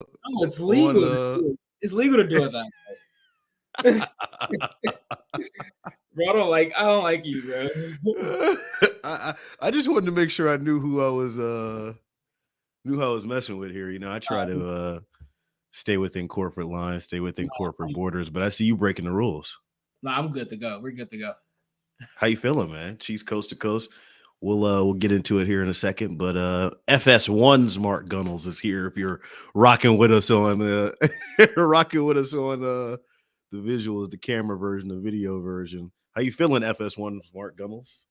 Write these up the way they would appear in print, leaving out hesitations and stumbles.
Oh, it's on legal to do it. It's legal to do it that way. Bro, I don't like you, bro. I just wanted to make sure I knew who I was messing with here. I try to stay within corporate lines, stay within corporate borders, but I see you breaking the rules. No, I'm good to go. We're good to go. How you feeling, man? Chiefs coast to coast. We'll get into it here in a second, but FS1's Mark Gunnels is here. If you're rocking with us on the visuals, the camera version, the video version. How you feeling, FS1's Mark Gunnels?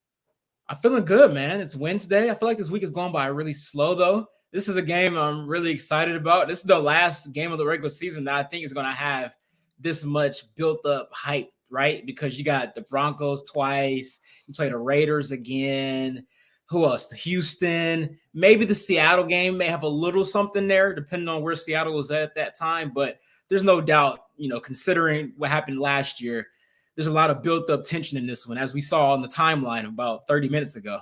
I'm feeling good, man. It's Wednesday. I feel like this week is going by really slow, though. This is a game I'm really excited about. This is the last game of the regular season that I think is going to have this much built up hype, right? Because you got the Broncos twice, you play the Raiders again. Who else? Houston. Maybe the Seattle game may have a little something there, depending on where Seattle was at that time. But there's no doubt, considering what happened last year, there's a lot of built up tension in this one, as we saw on the timeline about 30 minutes ago.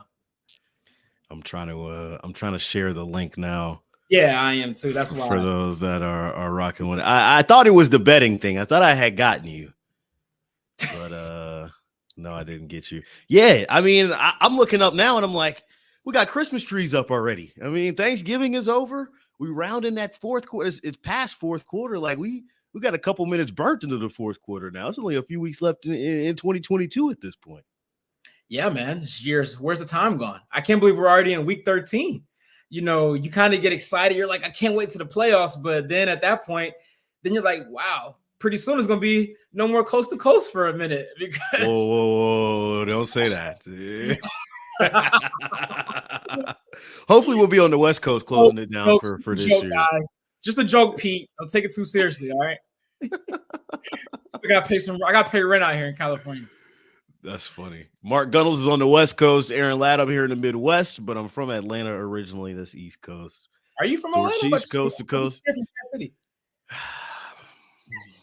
I'm trying to share the link now. Yeah, I am too. That's why. For those that are rocking with it. I thought it was the betting thing. I thought I had gotten you. But no, I didn't get you. Yeah, I mean, I'm looking up now and I'm like, we got Christmas trees up already. I mean, Thanksgiving is over. We round in that fourth quarter. It's past fourth quarter. Like we got a couple minutes burnt into the fourth quarter now. It's only a few weeks left in 2022 at this point. Yeah, man. This year's, where's the time gone? I can't believe we're already in week 13. You kind of get excited. You're like, I can't wait to the playoffs. But then at that point, then you're like, wow, pretty soon it's going to be no more coast to coast for a minute. Because whoa, don't say that. Hopefully we'll be on the West Coast closing it down for this year. Guys. Just a joke, Pete. Don't take it too seriously, all right? I got to pay rent out here in California. That's funny. Mark Gunnels is on the West Coast. Aaron Ladd up here in the Midwest, but I'm from Atlanta originally. That's East Coast. Are you from Atlanta? Chiefs coast to coast.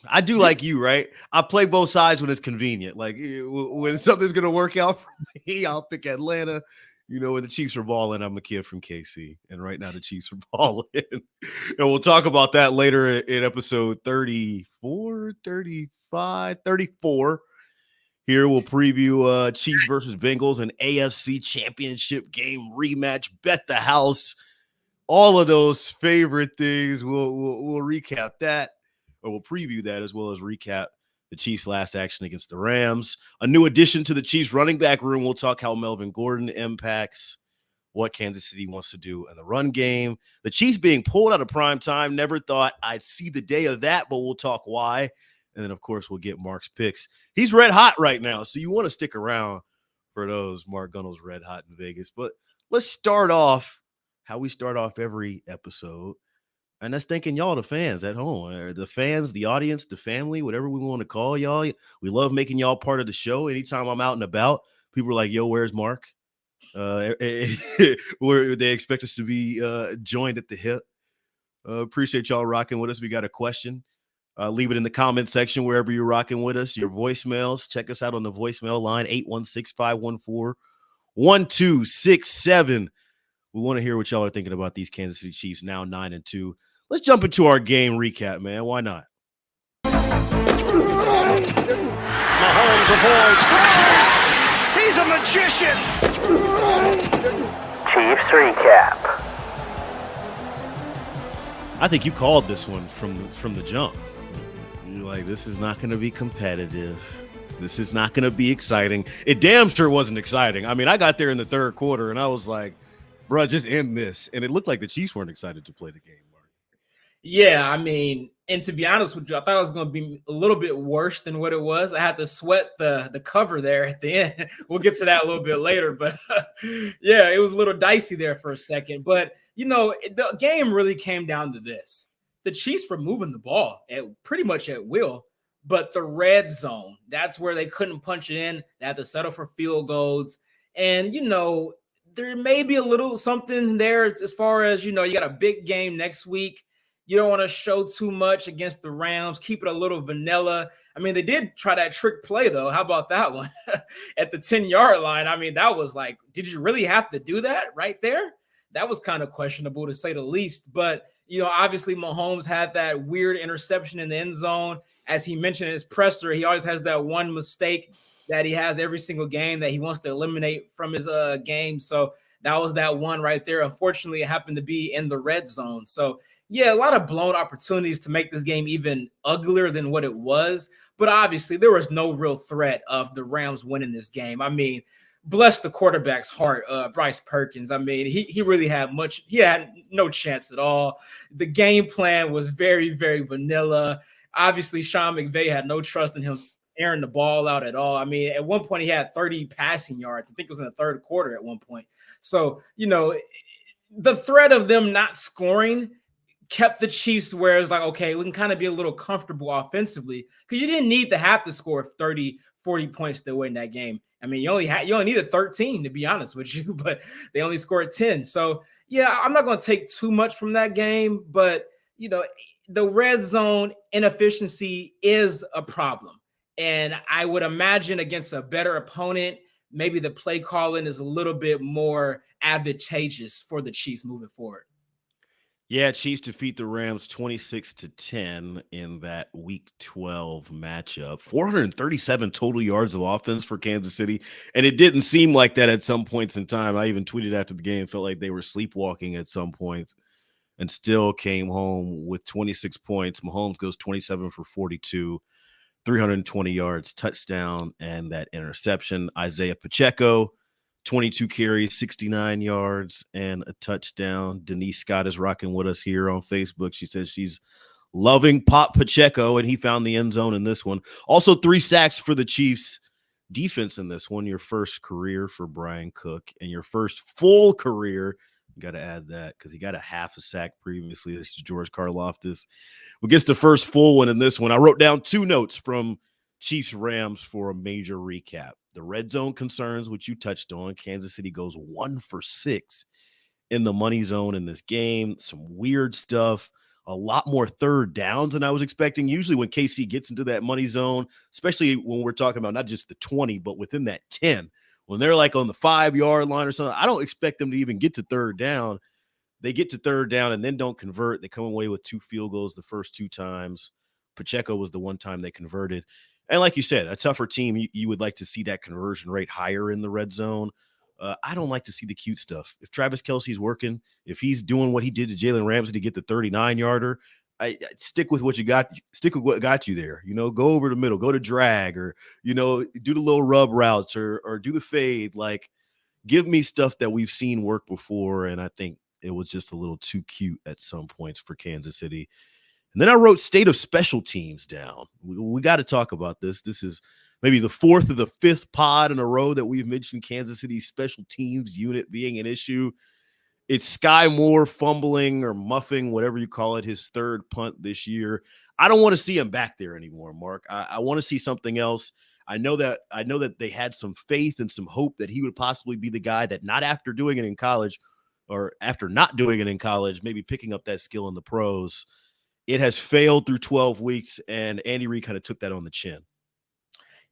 I do like you, right? I play both sides when it's convenient. Like when something's gonna work out for me, I'll pick Atlanta. When the Chiefs are balling, I'm a kid from KC, and right now the Chiefs are balling. And we'll talk about that later in episode 34, 35, 34. Here we'll preview Chiefs versus Bengals, an AFC Championship game rematch. Bet the house, all of those favorite things. We'll recap that, or we'll preview that as well as recap the Chiefs' last action against the Rams. A new addition to the Chiefs running back room. We'll talk how Melvin Gordon impacts what Kansas City wants to do in the run game. The Chiefs being pulled out of prime time. Never thought I'd see the day of that, but we'll talk why. And then, of course, we'll get Mark's picks. He's red hot right now, so you want to stick around for those. Mark Gunnels red hot in Vegas. But let's start off how we start off every episode, and that's thanking y'all, the fans at home. The fans, the audience, the family, whatever we want to call y'all. We love making y'all part of the show. Anytime I'm out and about, people are like, yo, where's Mark? Where they expect us to be joined at the hip. Appreciate y'all rocking with us. We got a question. Leave it in the comment section wherever you're rocking with us. Your voicemails. Check us out on the voicemail line, 816-514-1267. We want to hear what y'all are thinking about these Kansas City Chiefs, now 9-2. Let's jump into our game recap, man. Why not? Mahomes avoids. He's a magician. Chiefs recap. I think you called this one from the jump. You're like, this is not going to be competitive. This is not going to be exciting. It damn sure wasn't exciting. I mean, I got there in the third quarter, and I was like, bro, just end this. And it looked like the Chiefs weren't excited to play the game, Mark. Yeah, I mean, and to be honest with you, I thought it was going to be a little bit worse than what it was. I had to sweat the cover there at the end. We'll get to that a little bit later. But, yeah, it was a little dicey there for a second. But, the game really came down to this. The Chiefs were moving the ball pretty much at will, but the red zone, that's where they couldn't punch it in. They had to settle for field goals. And, there may be a little something there as far as, you got a big game next week. You don't want to show too much against the Rams. Keep it a little vanilla. I mean, they did try that trick play, though. How about that one? At the 10-yard line, I mean, that was like, did you really have to do that right there? That was kind of questionable, to say the least. But, Obviously Mahomes had that weird interception in the end zone. As he mentioned in his presser, he always has that one mistake that he has every single game that he wants to eliminate from his game. So that was that one right there. Unfortunately, it happened to be in the red zone. So yeah, a lot of blown opportunities to make this game even uglier than what it was. But obviously, there was no real threat of the Rams winning this game. I mean, bless the quarterback's heart, Bryce Perkins. I mean, he really had no chance at all. The game plan was very, very vanilla. Obviously, Sean McVay had no trust in him airing the ball out at all. I mean, at one point, he had 30 passing yards. I think it was in the third quarter at one point. So, the threat of them not scoring kept the Chiefs where it's like, okay, we can kind of be a little comfortable offensively because you didn't need to have to score 30, 40 points to win that game. I mean, you only needed 13 to be honest with you, but they only scored 10. So yeah, I'm not going to take too much from that game, but the red zone inefficiency is a problem. And I would imagine against a better opponent, maybe the play calling is a little bit more advantageous for the Chiefs moving forward. Yeah, Chiefs defeat the Rams 26-10 in that Week 12 matchup. 437 total yards of offense for Kansas City, and it didn't seem like that at some points in time. I even tweeted after the game, felt like they were sleepwalking at some points and still came home with 26 points. Mahomes goes 27 for 42, 320 yards, touchdown, and that interception. Isaiah Pacheco, 22 carries, 69 yards, and a touchdown. Denise Scott is rocking with us here on Facebook. She says she's loving Pop Pacheco, and he found the end zone in this one. Also, 3 sacks for the Chiefs defense in this one. Your first career for Brian Cook, and your first full career. You got to add that because he got a half a sack previously. This is George Karlaftis. Who gets the first full one in this one. I wrote down 2 notes from Chiefs Rams for a major recap. The red zone concerns, which you touched on. Kansas City goes 1 for 6 in the money zone in this game. Some weird stuff. A lot more third downs than I was expecting. Usually when KC gets into that money zone, especially when we're talking about not just the 20, but within that 10, when they're like on the 5-yard line or something, I don't expect them to even get to third down. They get to third down and then don't convert. They come away with 2 field goals the first 2 times. Pacheco was the one time they converted. And like you said, a tougher team, you would like to see that conversion rate higher in the red zone. I don't like to see the cute stuff. If Travis Kelce's working, if he's doing what he did to Jalen Ramsey to get the 39-yarder, I stick with what you got. Stick with what got you there. Go over the middle, go to drag, or do the little rub routes or do the fade. Like, give me stuff that we've seen work before. And I think it was just a little too cute at some points for Kansas City. And then I wrote state of special teams down. We got to talk about this. This is maybe the 4th or the 5th pod in a row that we've mentioned Kansas City's special teams unit being an issue. It's Sky Moore fumbling or muffing, whatever you call it, his 3rd punt this year. I don't want to see him back there anymore, Mark. I want to see something else. I know that they had some faith and some hope that he would possibly be the guy that not after doing it in college or after not doing it in college, maybe picking up that skill in the pros. It has failed through 12 weeks, and Andy Reid kind of took that on the chin.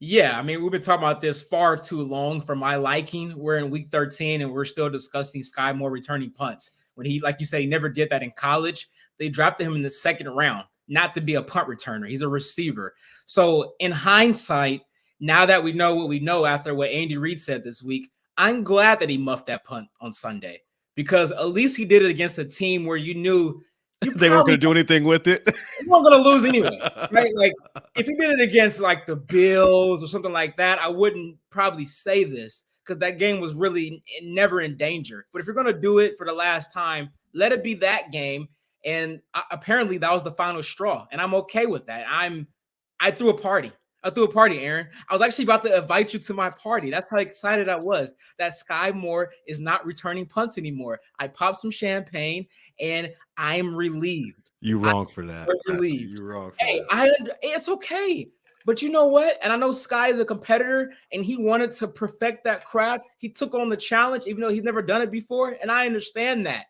Yeah, I mean, we've been talking about this far too long for my liking. We're in week 13, and we're still discussing Sky Moore returning punts. When he, like you said, he never did that in college. They drafted him in the 2nd round, not to be a punt returner. He's a receiver. So in hindsight, now that we know what we know after what Andy Reid said this week, I'm glad that he muffed that punt on Sunday because at least he did it against a team where you knew they weren't going to do anything with it. You weren't going to lose anyway, right? Like if he did it against like the Bills or something like that, I wouldn't probably say this because that game was really never in danger. But if you're going to do it for the last time, let it be that game. And apparently that was the final straw, and I'm okay with that. I threw a party. Aaron. I was actually about to invite you to my party. That's how excited I was that Sky Moore is not returning punts anymore. I popped some champagne, and I'm relieved. You're wrong for that. Relieved. You're wrong for that. It's okay. But you know what? And I know Sky is a competitor, and he wanted to perfect that craft. He took on the challenge, even though he's never done it before, and I understand that.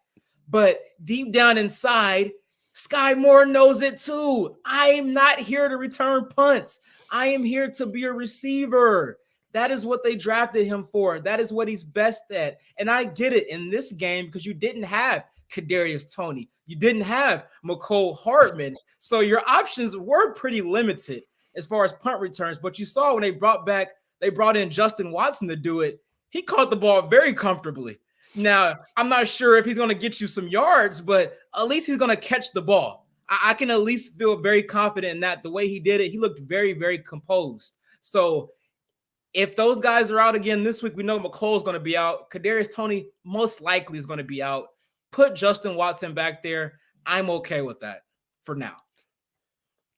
But deep down inside, Sky Moore knows it too. I am not here to return punts. I am here to be a receiver. That is what they drafted him for. That is what he's best at. And I get it in this game because you didn't have Kadarius Toney. You didn't have McCole Hardman. So your options were pretty limited as far as punt returns. But you saw when they brought in Justin Watson to do it, he caught the ball very comfortably. Now, I'm not sure if he's going to get you some yards, but at least he's going to catch the ball. I can at least feel very confident in that. The way he did it, he looked very, very composed. So if those guys are out again this week, we know McColl's going to be out. Kadarius Toney most likely is going to be out. Put Justin Watson back there. I'm okay with that for now.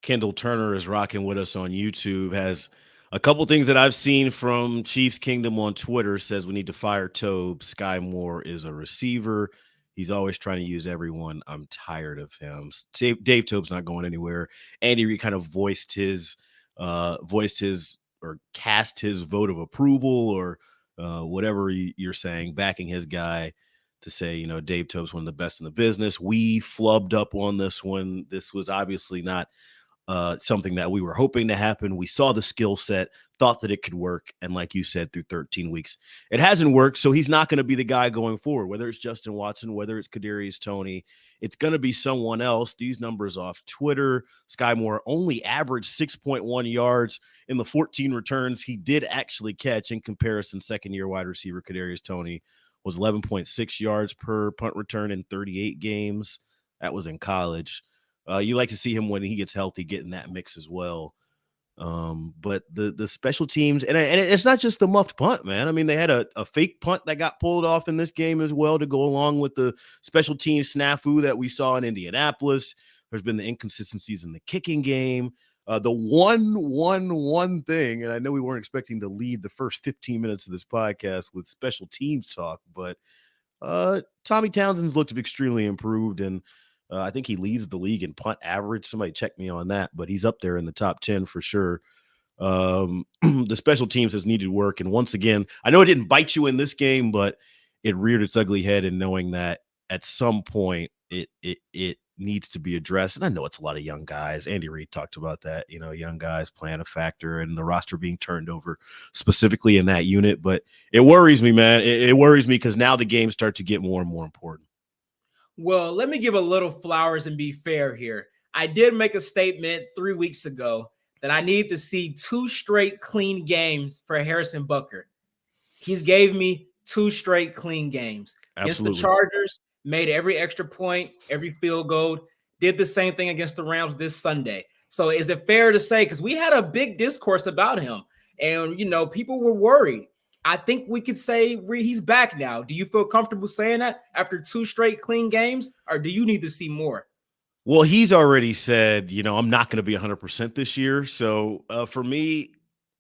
Kendall Turner is rocking with us on YouTube, has a couple things that I've seen from Chiefs Kingdom on Twitter. Says we need to fire Tobe. Sky Moore is a receiver. He's always trying to use everyone. I'm tired of him. Dave Tobe's not going anywhere. Andy Reid kind of voiced his or cast his vote of approval or whatever you're saying, backing his guy to say, you know, Dave Tobe's one of the best in the business. We flubbed up on this one. This was obviously not something that we were hoping to happen. We saw the skill set, thought that it could work. And like you said, through 13 weeks, it hasn't worked. So he's not going to be the guy going forward, whether it's Justin Watson, whether it's Kadarius Toney, it's going to be someone else. These numbers off Twitter, Sky Moore only averaged 6.1 yards in the 14 returns he did actually catch. In comparison, second-year wide receiver Kadarius Toney was 11.6 yards per punt return in 38 games. That was in college. You like to see him when he gets healthy, get in that mix as well. But the special teams, and it's not just the muffed punt, man. I mean, they had a fake punt that got pulled off in this game as well to go along with the special team snafu that we saw in Indianapolis. There's been the inconsistencies in the kicking game. The one thing, and I know we weren't expecting to lead the first 15 minutes of this podcast with special teams talk, but Tommy Townsend's looked extremely improved, and I think he leads the league in punt average. Somebody check me on that, but he's up there in the top 10 for sure. The special teams has needed work. And once again, I know it didn't bite you in this game, but it reared its ugly head in knowing that at some point it needs to be addressed. And I know it's a lot of young guys. Andy Reid talked about that, you know, young guys playing a factor and the roster being turned over specifically in that unit. But it worries me, man. It worries me because now the games start to get more and more important. Well, let me give a little flowers and be fair here. I did make a statement 3 weeks ago that I need to see 2 straight clean games for Harrison Butker. He's gave me 2 straight clean games. Absolutely. Against the Chargers, made every extra point, every field goal, did the same thing against the Rams this Sunday. So is it fair to say, because we had a big discourse about him and, you know, people were worried. I think we could say he's back now. Do you feel comfortable saying that after 2 straight clean games, or do you need to see more? Well, he's already said, you know, I'm not going to be 100% this year. So for me,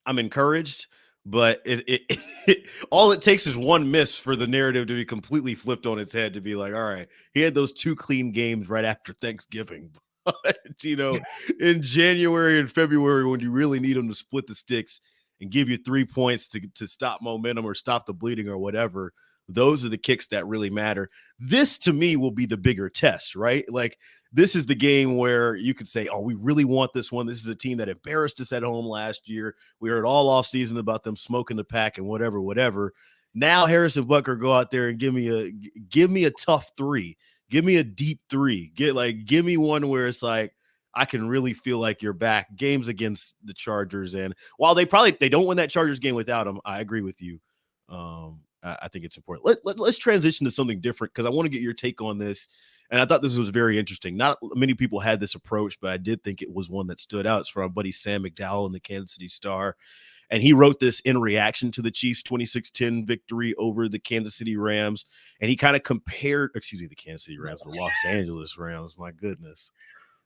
I'm encouraged, but all it takes is one miss for the narrative to be completely flipped on its head, to be like, all right, he had those 2 clean games right after Thanksgiving. But, you know, in January and February, when you really need him to split the sticks and give you 3 points to stop momentum or stop the bleeding or whatever, those are the kicks that really matter. This, to me, will be the bigger test, right? Like, this is the game where you could say, oh, we really want this one. This is a team that embarrassed us at home last year. We heard all offseason about them smoking the pack and whatever. Now Harrison Butker, go out there and give me a tough 3. Give me a deep 3. Give me one where it's like, I can really feel like you're back. Games against the Chargers, and while they don't win that Chargers game without him, I agree with you. I think it's important. Let's transition to something different because I want to get your take on this. And I thought this was very interesting. Not many people had this approach, but I did think it was one that stood out. It's from our buddy Sam McDowell in the Kansas City Star. And he wrote this in reaction to the Chiefs' 26-10 victory over the Kansas City Rams. And he kind of compared, the Kansas City Rams, the Los Angeles Rams. My goodness.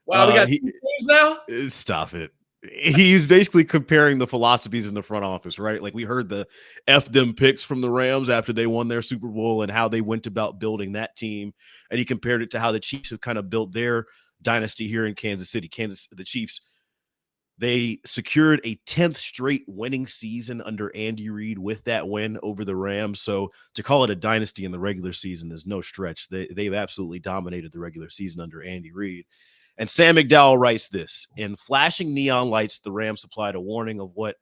Wow, we got 2 teams now? Stop it. He's basically comparing the philosophies in the front office, right? Like we heard the F them picks from the Rams after they won their Super Bowl and how they went about building that team. And he compared it to how the Chiefs have kind of built their dynasty here in Kansas City. The Chiefs, they secured a 10th straight winning season under Andy Reid with that win over the Rams. So to call it a dynasty in the regular season is no stretch. They've absolutely dominated the regular season under Andy Reid. And Sam McDowell writes this: in flashing neon lights, the Rams supplied a warning of what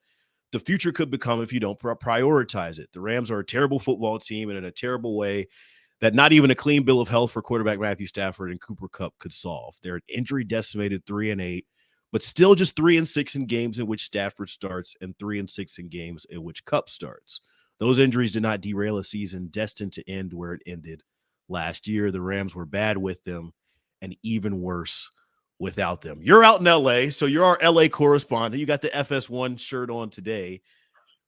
the future could become if you don't prioritize it. The Rams are a terrible football team, and in a terrible way, that not even a clean bill of health for quarterback Matthew Stafford and Cooper Kupp could solve. They're an injury-decimated 3-8, but still just 3-6 in games in which Stafford starts and 3-6 in games in which Kupp starts. Those injuries did not derail a season destined to end where it ended last year. The Rams were bad with them and even worse without them. You're out in LA, so you're our LA correspondent. You got the FS1 shirt on today.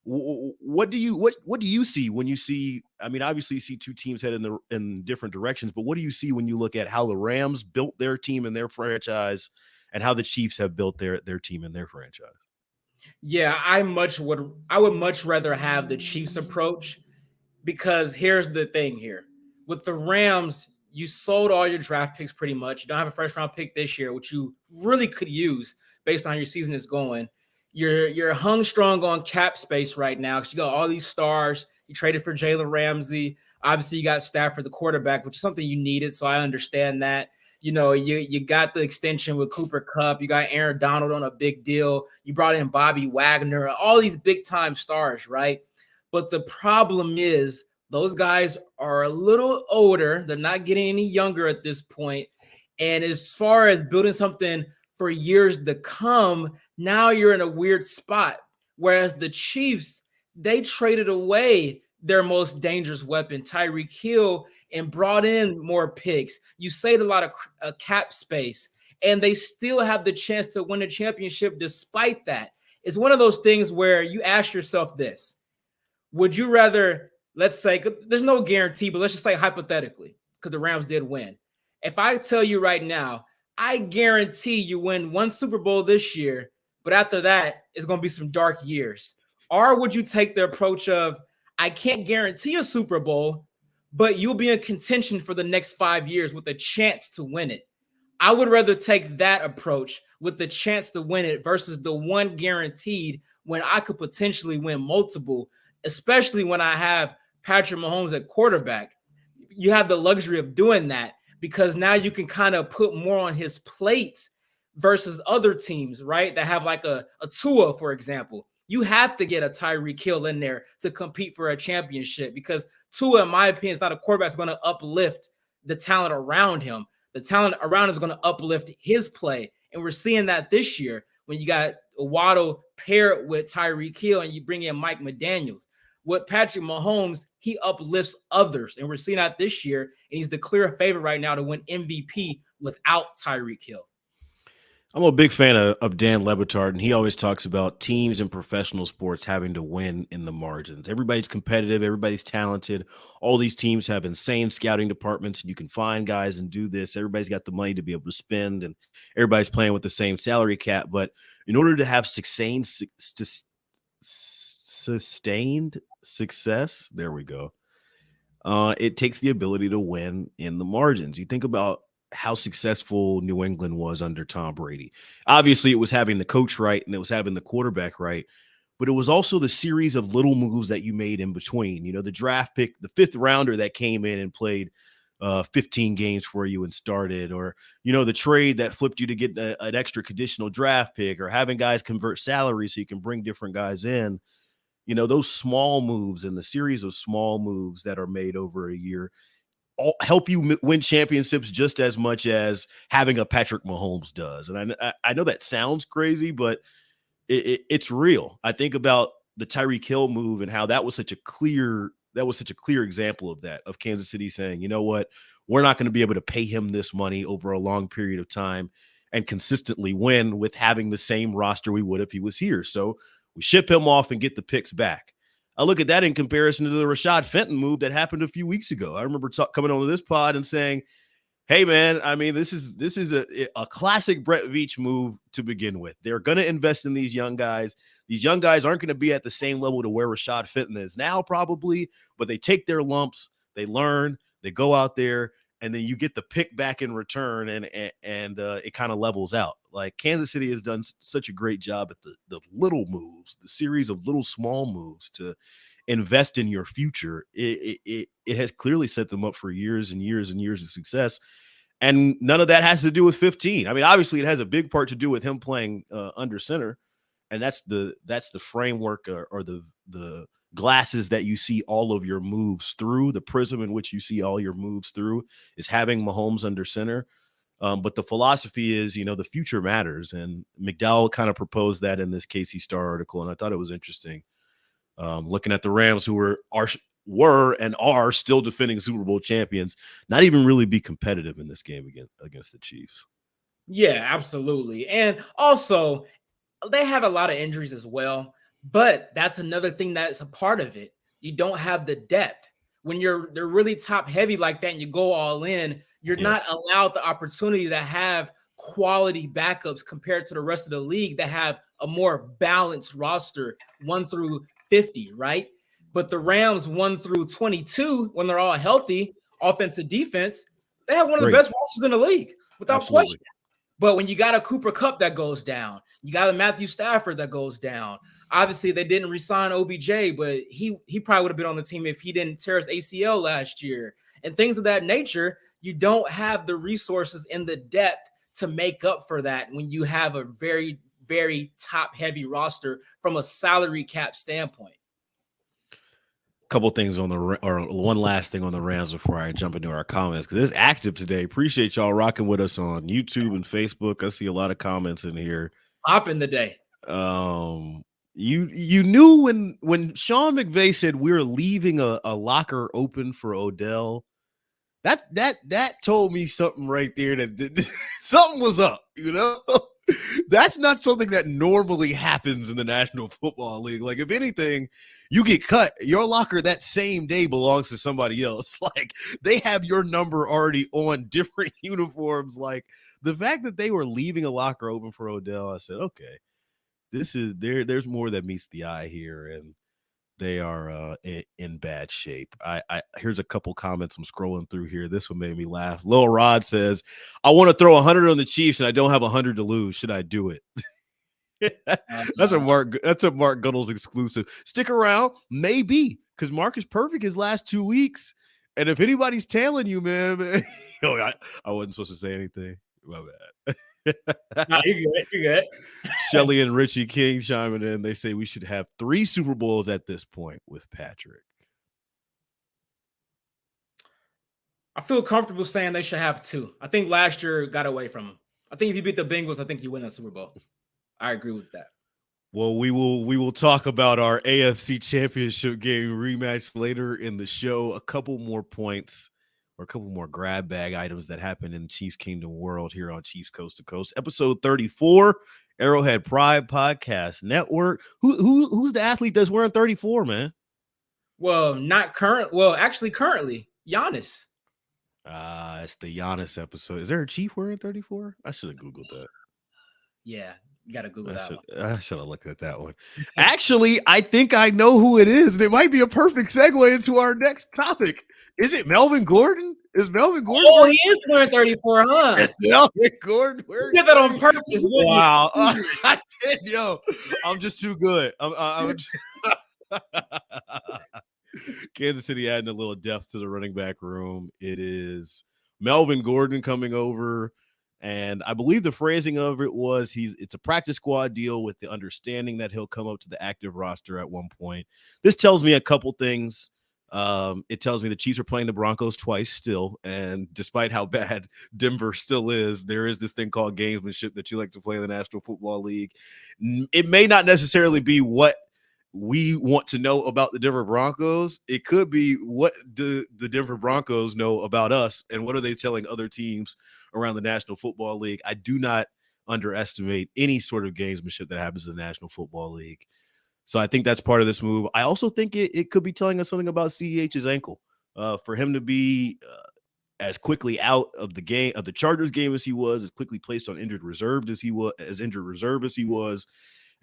What do you see when you see? I mean, obviously, you see two teams head in different directions, but what do you see when you look at how the Rams built their team and their franchise, and how the Chiefs have built their team and their franchise? Yeah, I would much rather have the Chiefs approach, because here's the thing here. With the Rams, you sold all your draft picks pretty much. You don't have a first round pick this year, which you really could use based on how your season is going. You're hung strong on cap space right now because you got all these stars. You traded for Jalen Ramsey. Obviously, you got Stafford, the quarterback, which is something you needed. So I understand that. You got the extension with Cooper Kupp. You got Aaron Donald on a big deal. You brought in Bobby Wagner, all these big time stars, right? But the problem is those guys are a little older. They're not getting any younger at this point. And as far as building something for years to come, now you're in a weird spot. Whereas the Chiefs, they traded away their most dangerous weapon, Tyreek Hill, and brought in more picks. You saved a lot of cap space, and they still have the chance to win a championship despite that. It's one of those things where you ask yourself this: would you rather, let's say, there's no guarantee, but let's just say hypothetically, because the Rams did win. If I tell you right now, I guarantee you win one Super Bowl this year, but after that, it's going to be some dark years. Or would you take the approach of, I can't guarantee a Super Bowl, but you'll be in contention for the next 5 years with a chance to win it? I would rather take that approach with the chance to win it versus the one guaranteed when I could potentially win multiple, especially when I have Patrick Mahomes at quarterback. You have the luxury of doing that because now you can kind of put more on his plate versus other teams, right? That have like a Tua, for example. You have to get a Tyreek Hill in there to compete for a championship because Tua, in my opinion, is not a quarterback that's going to uplift the talent around him. The talent around him is going to uplift his play. And we're seeing that this year when you got Waddle paired with Tyreek Hill and you bring in Mike McDaniels. With Patrick Mahomes, he uplifts others. And we're seeing that this year. And he's the clear favorite right now to win MVP without Tyreek Hill. I'm a big fan of Dan Le Batard, and he always talks about teams in professional sports having to win in the margins. Everybody's competitive. Everybody's talented. All these teams have insane scouting departments, and you can find guys and do this. Everybody's got the money to be able to spend, and everybody's playing with the same salary cap. But in order to have sustained success, there we go, it takes the ability to win in the margins. You think about how successful New England was under Tom Brady. Obviously, it was having the coach right and it was having the quarterback right, but it was also the series of little moves that you made in between. You know, the draft pick, the fifth rounder that came in and played 15 games for you and started, or, you know, the trade that flipped you to get an extra conditional draft pick, or having guys convert salary so you can bring different guys in. You know, those small moves and the series of small moves that are made over a year help you win championships just as much as having a Patrick Mahomes does. And I know that sounds crazy, but it's real. I think about the Tyreek Hill move and how that was such a clear example of that, of Kansas City saying, you know what, we're not going to be able to pay him this money over a long period of time and consistently win with having the same roster we would if he was here. So we ship him off and get the picks back. I look at that in comparison to the Rashad Fenton move that happened a few weeks ago. I remember coming onto this pod and saying, hey, man, I mean, this is a classic Brett Veach move to begin with. They're going to invest in these young guys. These young guys aren't going to be at the same level to where Rashad Fenton is now, probably, but they take their lumps, they learn, they go out there, and then you get the pick back in return, and it kind of levels out. Like, Kansas City has done such a great job at the little moves, the series of little small moves to invest in your future. It has clearly set them up for years and years and years of success. And none of that has to do with 15. I mean, obviously, it has a big part to do with him playing under center, and that's the framework or the glasses that you see all of your moves through, the prism in which you see all your moves through, is having Mahomes under center. But the philosophy is, the future matters. And McDowell kind of proposed that in this KC Star article. And I thought it was interesting. Looking at the Rams, who were and are still defending Super Bowl champions, not even really be competitive in this game against the Chiefs. Yeah, absolutely. And also, they have a lot of injuries as well, but that's another thing that's a part of it. You don't have the depth. When they're really top heavy like that and you go all in, you're not allowed the opportunity to have quality backups compared to the rest of the league that have a more balanced roster 1 through 50, right? But the Rams 1 through 22, when they're all healthy, offensive defense, they have one of the best rosters in the league without question. But when you got a Cooper Kupp that goes down, you got a Matthew Stafford that goes down. Obviously, they didn't re-sign OBJ, but he probably would have been on the team if he didn't tear his ACL last year. And things of that nature, you don't have the resources and the depth to make up for that when you have a very, very top-heavy roster from a salary cap standpoint. Couple things one last thing on the Rams before I jump into our comments, because it's active today. Appreciate y'all rocking with us on YouTube and Facebook. I see a lot of comments in here. Hop in the day. You knew when Sean McVay said we're leaving a locker open for Odell, that told me something right there that something was up, That's not something that normally happens in the National Football League. Like, if anything, you get cut, your locker that same day belongs to somebody else. Like, they have your number already on different uniforms. Like, the fact that they were leaving a locker open for Odell, I said, okay, there's more that meets the eye here, and they are in bad shape. Here's a couple comments I'm scrolling through here. This one made me laugh. Lil Rod says, I want to throw 100 on the Chiefs and I don't have 100 to lose. Should I do it? That's a Mark Gunnels exclusive. Stick around, maybe, because Mark is perfect his last 2 weeks. And if anybody's tailing you, man, I wasn't supposed to say anything. My bad. No, you're good. Shelly and Richie King chiming in. They say we should have 3 Super Bowls at this point with Patrick. I feel comfortable saying they should have 2. I think last year got away from them. I think if you beat the Bengals, I think you win that Super Bowl. I agree with that. Well, we will talk about our AFC Championship game rematch later in the show. A couple more points or a couple more grab bag items that happened in the Chiefs Kingdom world here on Chiefs Coast to Coast, episode 34, Arrowhead Pride Podcast Network. Who's the athlete that's wearing 34, man? Well, actually currently, Giannis. It's the Giannis episode. Is there a Chief wearing 34? I should have Googled that. Yeah, you got to Google that one. I should have looked at that one. Actually, I think I know who it is, and it might be a perfect segue into our next topic. Is it Melvin Gordon? Is Melvin Gordon? Oh, he is wearing 34, huh? It's Melvin Gordon. You did that on purpose. Wow. I did, yo. I'm just too good. Kansas City adding a little depth to the running back room. It is Melvin Gordon coming over. And I believe the phrasing of it was it's a practice squad deal with the understanding that he'll come up to the active roster at one point. This tells me a couple things. It tells me the Chiefs are playing the Broncos twice still. And despite how bad Denver still is, there is this thing called gamesmanship that you like to play in the National Football League. It may not necessarily be what we want to know about the Denver Broncos. It could be what do the Denver Broncos know about us and what are they telling other teams around the National Football League. I do not underestimate any sort of gamesmanship that happens in the National Football League. So I think that's part of this move. I also think it could be telling us something about CEH's ankle. For him to be as quickly out of the game, of the Chargers game as he was, as quickly placed on injured reserve as he was,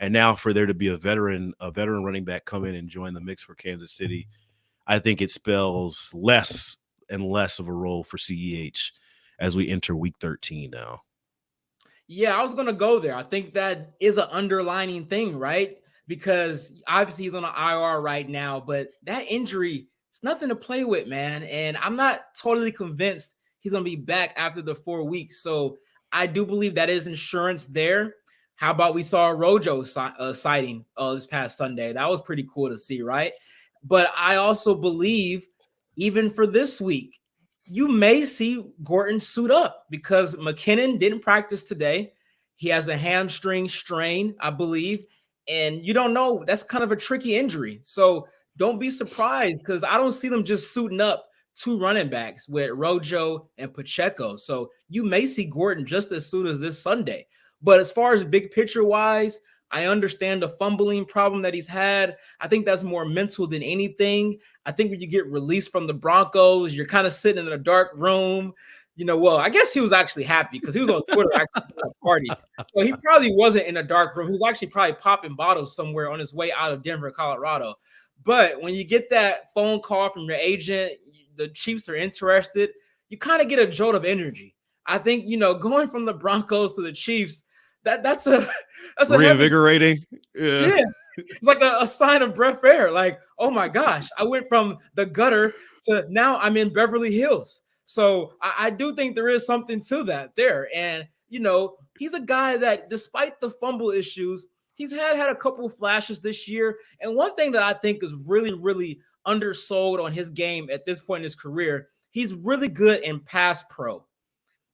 and now for there to be a veteran running back come in and join the mix for Kansas City, I think it spells less and less of a role for CEH as we enter week 13 now. Yeah, I was going to go there. I think that is an underlining thing, right? Because obviously he's on an IR right now, but that injury, it's nothing to play with, man. And I'm not totally convinced he's going to be back after the 4 weeks. So I do believe that is insurance there. How about we saw a Rojo sighting this past Sunday? That was pretty cool to see, right? But I also believe, even for this week, you may see Gordon suit up because McKinnon didn't practice today. He has a hamstring strain, I believe. And you don't know, that's kind of a tricky injury. So don't be surprised because I don't see them just suiting up two running backs with Rojo and Pacheco. So you may see Gordon just as soon as this Sunday. But as far as big picture wise, I understand the fumbling problem that he's had. I think that's more mental than anything. I think when you get released from the Broncos, you're kind of sitting in a dark room. Well, I guess he was actually happy because he was on Twitter actually at a party. So he probably wasn't in a dark room. He was actually probably popping bottles somewhere on his way out of Denver, Colorado. But when you get that phone call from your agent, the Chiefs are interested, you kind of get a jolt of energy. I think, going from the Broncos to the Chiefs, that's a reinvigorating. Yeah. It's like a sign of breath air. Like, oh my gosh, I went from the gutter to now I'm in Beverly Hills. So I do think there is something to that there. And, he's a guy that despite the fumble issues, he's had a couple of flashes this year. And one thing that I think is really, really undersold on his game at this point in his career, he's really good in pass pro.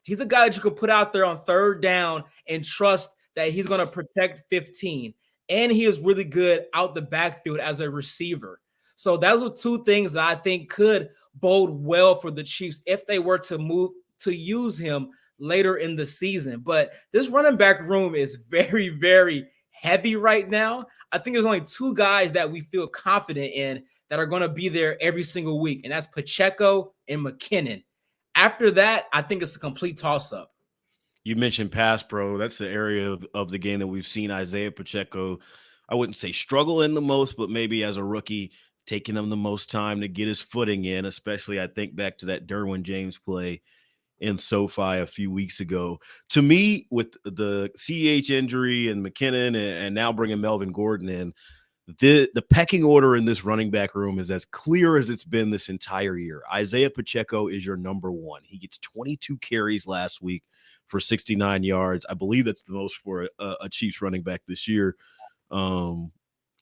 He's a guy that you could put out there on third down and trust that he's going to protect 15. And he is really good out the backfield as a receiver. So those are two things that I think could bode well for the Chiefs if they were to move to use him later in the season. But this running back room is very, very heavy right now. I think there's only two guys that we feel confident in that are going to be there every single week, and that's Pacheco and McKinnon. After that, I think it's a complete toss-up. You mentioned pass pro. That's the area of the game that we've seen Isaiah Pacheco, I wouldn't say struggle in the most, but maybe as a rookie, taking him the most time to get his footing in, especially I think back to that Derwin James play in SoFi a few weeks ago. To me, with the CEH injury and McKinnon and now bringing Melvin Gordon in, the pecking order in this running back room is as clear as it's been this entire year. Isaiah Pacheco is your number one. He gets 22 carries last week for 69 yards. I believe that's the most for a Chiefs running back this year.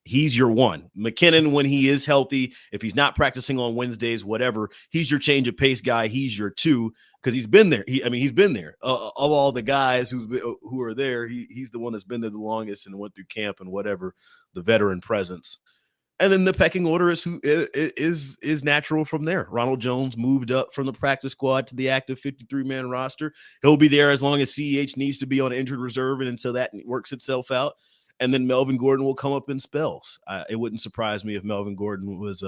He's your one. McKinnon, when he is healthy, if he's not practicing on Wednesdays, whatever, he's your change of pace guy. He's your two because he's been there. He's been there. Of all the guys who are there, he's the one that's been there the longest and went through camp and whatever, the veteran presence. And then the pecking order is natural from there. Ronald Jones moved up from the practice squad to the active 53-man roster. He'll be there as long as CEH needs to be on injured reserve and until that works itself out. And then Melvin Gordon will come up in spells. It wouldn't surprise me if Melvin Gordon was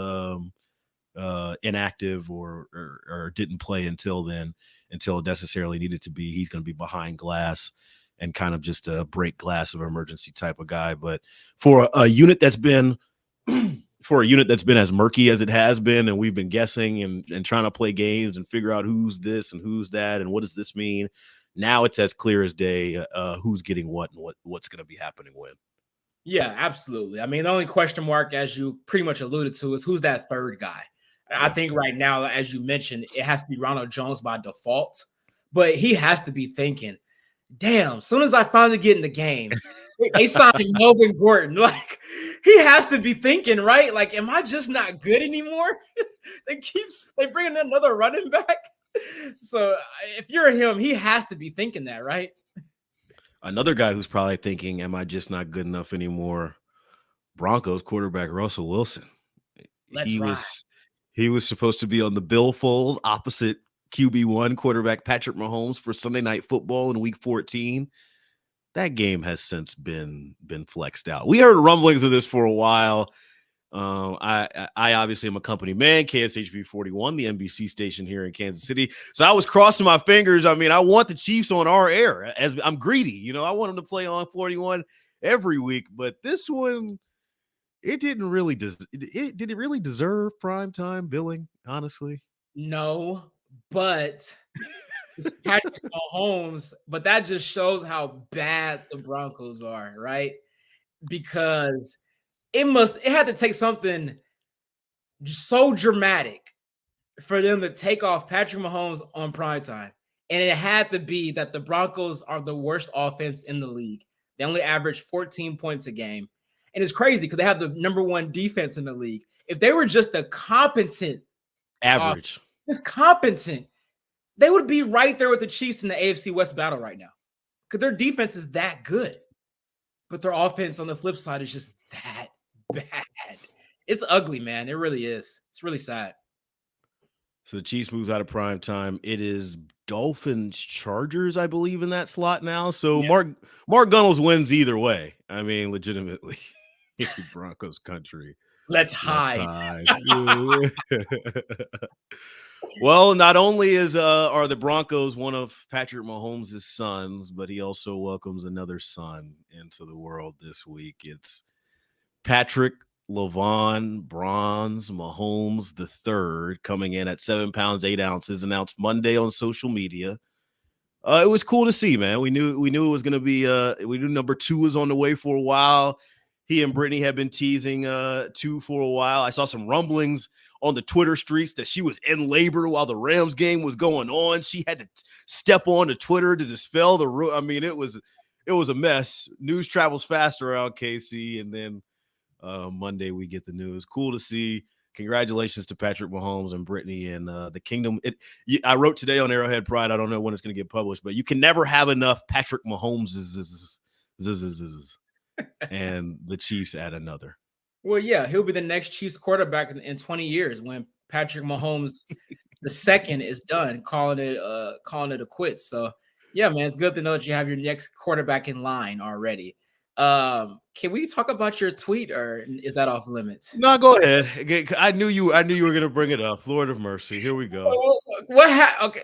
inactive or didn't play until then, until it necessarily needed to be. He's going to be behind glass and kind of just a break glass of emergency type of guy. But for a unit that's been as murky as it has been, and we've been guessing and trying to play games and figure out who's this and who's that and what does this mean, now it's as clear as day who's getting what and what's going to be happening when. Yeah, absolutely. I mean, the only question mark, as you pretty much alluded to, is who's that third guy. I think right now, as you mentioned, it has to be Ronald Jones by default, but he has to be thinking, damn, as soon as I finally get in the game, they signed Melvin Gordon. Like, he has to be thinking, right? Like, am I just not good anymore? they bring in another running back. So if you're him, he has to be thinking that, right? Another guy who's probably thinking, am I just not good enough anymore? Broncos quarterback Russell Wilson. He was supposed to be on the billfold opposite QB1 quarterback Patrick Mahomes for Sunday Night Football in Week 14. That game has since been flexed out. We heard rumblings of this for a while. I obviously am a company man, KSHB 41, the NBC station here in Kansas City. So I was crossing my fingers. I mean, I want the Chiefs on our air as I'm greedy. I want them to play on 41 every week. But this one, it didn't really did it really deserve primetime billing, honestly? No, but it's Patrick Mahomes. But that just shows how bad the Broncos are, right? Because it had to take something so dramatic for them to take off Patrick Mahomes on primetime. And it had to be that the Broncos are the worst offense in the league. They only average 14 points a game. And it's crazy because they have the number 1 defense in the league. If they were just a competent, average, just competent, they would be right there with the Chiefs in the AFC West battle right now because their defense is that good. But their offense on the flip side is just that bad. It's ugly, man. It really is. It's really sad. So the Chiefs moves out of prime time. It is Dolphins Chargers, I believe, in that slot now. So yeah. Mark Gunnels wins either way. I mean, legitimately, Broncos country. Let's hide. Well, not only are the Broncos one of Patrick Mahomes' sons, but he also welcomes another son into the world this week. It's Patrick LaVon Bronze Mahomes III coming in at 7 pounds 8 ounces, announced Monday on social media. It was cool to see, man. We knew it was going to be. We knew number 2 was on the way for a while. He and Brittany have been teasing 2 for a while. I saw some rumblings on the Twitter streets that she was in labor while the Rams game was going on. She had to step on to Twitter to dispel the rumor. I mean, it was a mess. News travels fast around KC, and then Monday we get the news. Cool to see. Congratulations to Patrick Mahomes and Brittany and the Kingdom. I wrote today on Arrowhead Pride. I don't know when it's going to get published, but you can never have enough Patrick Mahomes. And the Chiefs add another. Well, yeah, he'll be the next Chiefs quarterback in 20 years when Patrick Mahomes the second is done, calling it a quits. So yeah, man, it's good to know that you have your next quarterback in line already. Can we talk about your tweet, or is that off limits? No, go ahead. I knew you were going to bring it up. Lord of mercy. Here we go. Okay.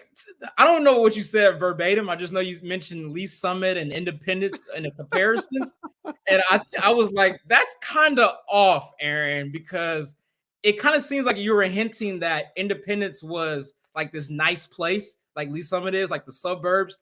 I don't know what you said verbatim. I just know you mentioned Lee Summit and Independence and the comparisons. And I was like, that's kind of off, Aaron, because it kind of seems like you were hinting that Independence was like this nice place, like Lee Summit is, like the suburbs.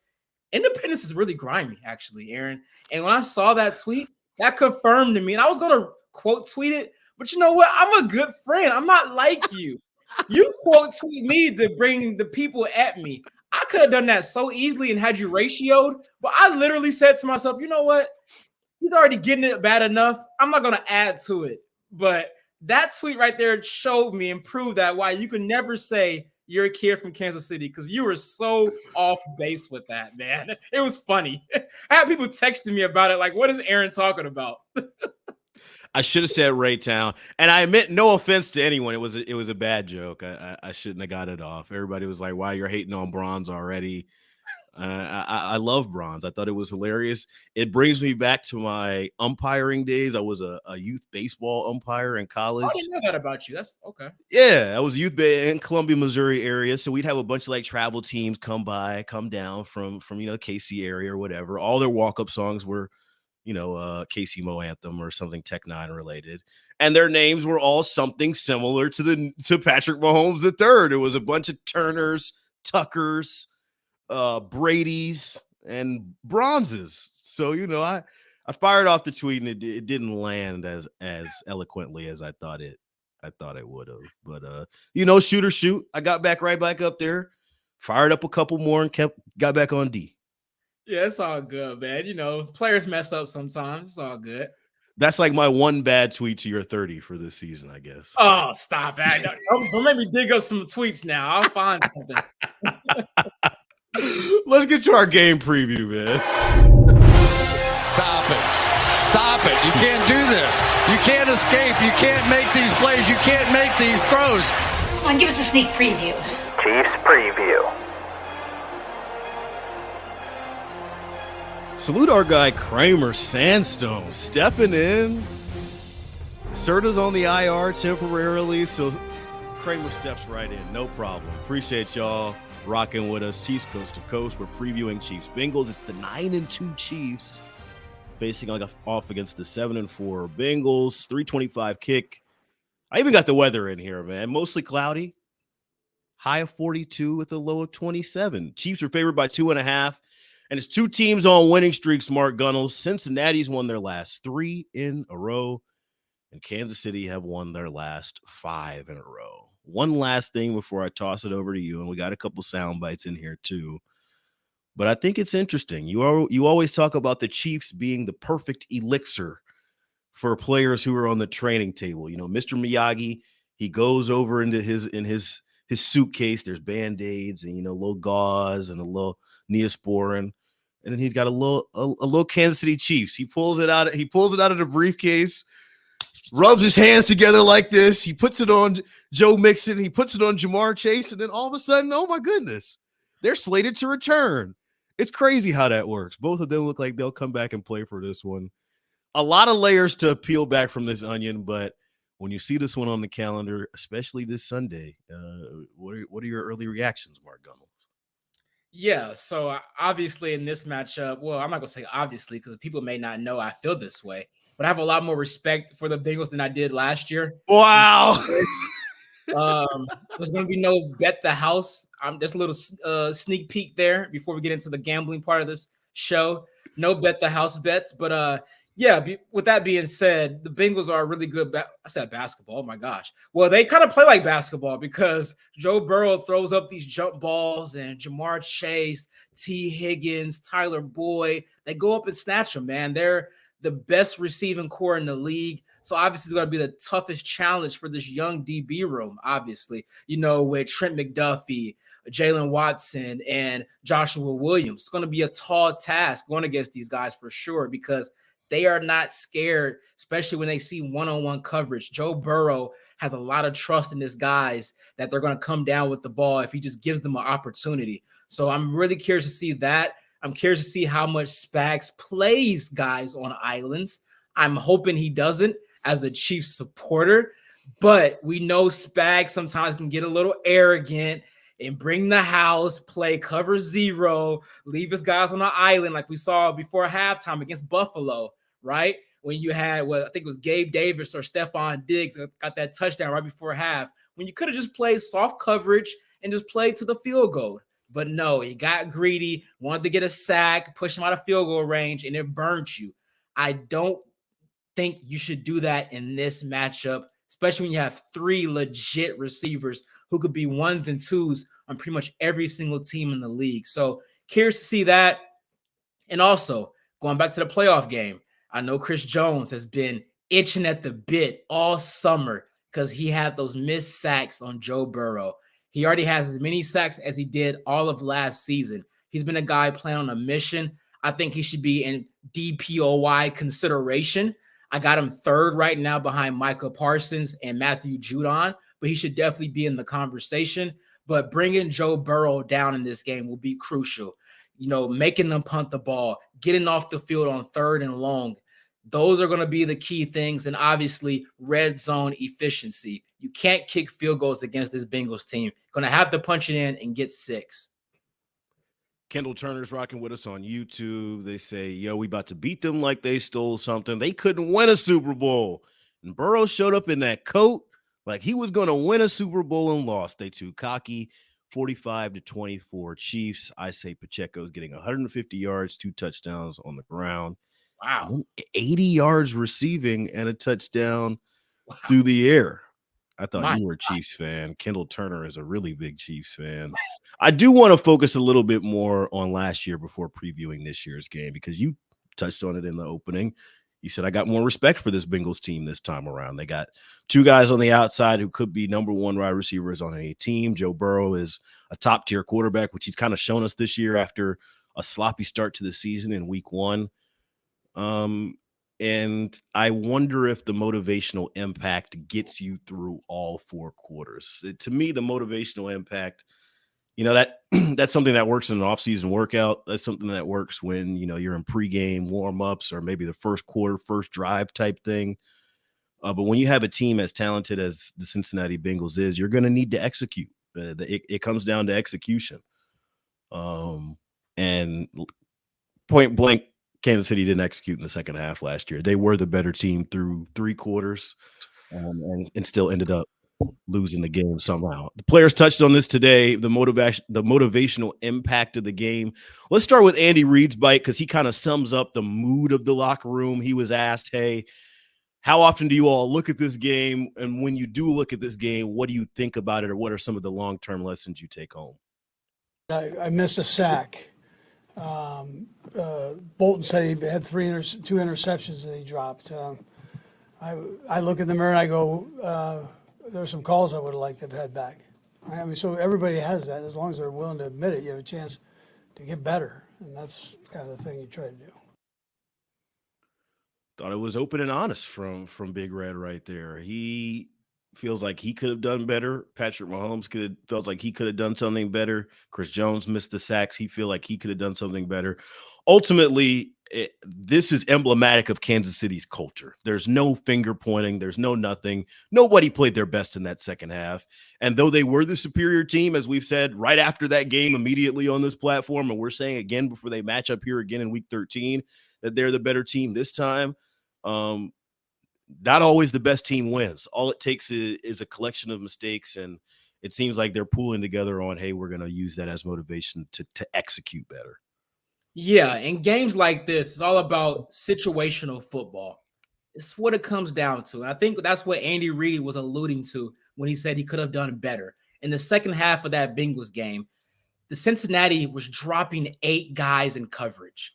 Independence is really grimy, actually, Aaron. And when I saw that tweet, that confirmed to me. And I was going to quote tweet it, but you know what? I'm a good friend. I'm not like you. You quote tweet me to bring the people at me. I could have done that so easily and had you ratioed, but I literally said to myself, you know what? He's already getting it bad enough. I'm not going to add to it. But that tweet right there showed me and proved that why you can never say you're a kid from Kansas City, because you were so off base with that, man. It was funny. I had people texting me about it, like, what is Aaron talking about? I should have said Raytown, and I admit, no offense to anyone, it was a bad joke. I shouldn't have got it off. Everybody was like, "Wow, you're hating on Bronze already." I love Bronze. I thought it was hilarious. It brings me back to my umpiring days. I was a youth baseball umpire in college. I didn't know that about you. That's okay. Yeah, I was youth in Columbia, Missouri area. So we'd have a bunch of like travel teams come down from KC area or whatever. All their walk-up songs were, KC Mo Anthem or something Tech Nine related. And their names were all something similar to Patrick Mahomes III. It was a bunch of Turners, Tuckers, Brady's, and Bronzes. So I fired off the tweet, and it didn't land as eloquently as I thought it would have. But shoot or shoot, I got right back up there, fired up a couple more, and got back on D. Yeah, it's all good, man. Players mess up sometimes. It's all good. That's like my one bad tweet to your 30 for this season, I guess. Oh, stop it. Don't make me dig up some tweets now. I'll find something. Let's get to our game preview, man. Stop it. You can't do this. You can't escape. You can't make these plays. You can't make these throws. Come on, give us a sneak preview. Chiefs preview. Salute our guy Kramer Sandstone stepping in. Serta's on the IR temporarily, so Kramer steps right in. No problem. Appreciate y'all rocking with us. Chiefs coast to coast. We're previewing Chiefs Bengals. It's the 9-2 Chiefs facing off against the 7-4 Bengals. 325 kick. I even got the weather in here, man. Mostly cloudy. High of 42 with a low of 27. Chiefs are favored by 2.5. And it's 2 teams on winning streaks, Mark Gunnels. Cincinnati's won their last 3 in a row, and Kansas City have won their last 5 in a row. One last thing before I toss it over to you, and we got a couple sound bites in here too. But I think it's interesting. You always talk about the Chiefs being the perfect elixir for players who are on the training table. You know, Mr. Miyagi, he goes over into his suitcase. There's Band-Aids and, you know, little gauze and a little Neosporin. And then he's got a little Kansas City Chiefs. He pulls it out of the briefcase, rubs his hands together like this. He puts it on Joe Mixon. He puts it on Jamar Chase. And then all of a sudden, oh my goodness, they're slated to return. It's crazy how that works. Both of them look like they'll come back and play for this one. A lot of layers to peel back from this onion, but when you see this one on the calendar, especially this Sunday, what are your early reactions, Mark Gunnels? Yeah, so obviously in this matchup, well, I'm not going to say obviously because people may not know I feel this way, but I have a lot more respect for the Bengals than I did last year. Wow. There's going to be no bet the house. I'm just a little sneak peek there before we get into the gambling part of this show. No bet the house bets, but yeah, with that being said, the Bengals are really good. I said basketball. Oh, my gosh. Well, they kind of play like basketball because Joe Burrow throws up these jump balls and Jamar Chase, T. Higgins, Tyler Boyd. They go up and snatch them, man. They're the best receiving core in the league. So obviously it's going to be the toughest challenge for this young DB room, obviously, you know, with Trent McDuffie, Jalen Watson, and Joshua Williams. It's going to be a tall task going against these guys for sure because they are not scared, especially when they see one-on-one coverage. Joe Burrow has a lot of trust in his guys that they're going to come down with the ball if he just gives them an opportunity. So I'm really curious to see that. I'm curious to see how much Spags plays guys on islands. I'm hoping he doesn't as a Chiefs supporter, but we know Spags sometimes can get a little arrogant and bring the house, play cover zero, leave his guys on the island like we saw before halftime against Buffalo, right? When you had, well, I think it was Gabe Davis or Stephon Diggs got that touchdown right before half, when you could have just played soft coverage and just played to the field goal. But no, he got greedy, wanted to get a sack, push him out of field goal range, and it burnt you. I don't think you should do that in this matchup, especially when you have three legit receivers who could be ones and twos on pretty much every single team in the league. So curious to see that. And also, going back to the playoff game, I know Chris Jones has been itching at the bit all summer because he had those missed sacks on Joe Burrow. He already has as many sacks as he did all of last season. He's been a guy playing on a mission. I think he should be in DPOY consideration. I got him third right now behind Micah Parsons and Matthew Judon, but he should definitely be in the conversation. But bringing Joe Burrow down in this game will be crucial. You know, making them punt the ball, getting off the field on third and long. Those are going to be the key things. And obviously, red zone efficiency. You can't kick field goals against this Bengals team. Going to have to punch it in and get 6. Kendall Turner's rocking with us on YouTube. They say, yo, we about to beat them like they stole something. They couldn't win a Super Bowl. And Burrow showed up in that coat like he was going to win a Super Bowl and lost. They too cocky. 45-24 Chiefs. I say Pacheco's getting 150 yards, 2 touchdowns on the ground. Wow. 80 yards receiving and a touchdown through the air. I thought you were a Chiefs fan. Kendall Turner is a really big Chiefs fan. I do want to focus a little bit more on last year before previewing this year's game because you touched on it in the opening. You said I got more respect for this Bengals team this time around. They got 2 guys on the outside who could be number 1 wide receivers on any team. Joe Burrow is a top-tier quarterback, which he's kind of shown us this year after a sloppy start to the season in week 1. And I wonder if the motivational impact gets you through all 4 quarters. To me, the motivational impact, you know, that's something that works in an offseason workout. That's something that works when, you know, you're in pregame warm-ups or maybe the first quarter, first drive type thing. But when you have a team as talented as the Cincinnati Bengals is, you're going to need to execute. It comes down to execution. And point blank, Kansas City didn't execute in the second half last year. They were the better team through 3 quarters and still ended up losing the game somehow. The players touched on this today, the motivational impact of the game. Let's start with Andy Reid's bite because he kind of sums up the mood of the locker room. He was asked, hey, how often do you all look at this game? And when you do look at this game, what do you think about it? Or what are some of the long-term lessons you take home? I missed a sack. Bolton said he had 2 interceptions that he dropped. I look in the mirror and I go, there are some calls I would have liked to have had back. Right? I mean, so everybody has that. As long as they're willing to admit it, you have a chance to get better. And that's kind of the thing you try to do. Thought it was open and honest from Big Red right there. He feels like he could have done better. Patrick Mahomes feels like he could have done something better. Chris Jones missed the sacks. He feel like he could have done something better. Ultimately, this is emblematic of Kansas City's culture. There's no finger pointing. There's no nothing. Nobody played their best in that second half. And though they were the superior team, as we've said right after that game immediately on this platform, and we're saying again before they match up here again in week 13, that they're the better team this time. Not always the best team wins. All it takes is a collection of mistakes, and it seems like they're pooling together on, hey, we're going to use that as motivation to execute better. Yeah, in games like this, it's all about situational football. It's what it comes down to. And I think that's what Andy Reid was alluding to when he said he could have done better. In the second half of that Bengals game, the Cincinnati was dropping 8 guys in coverage,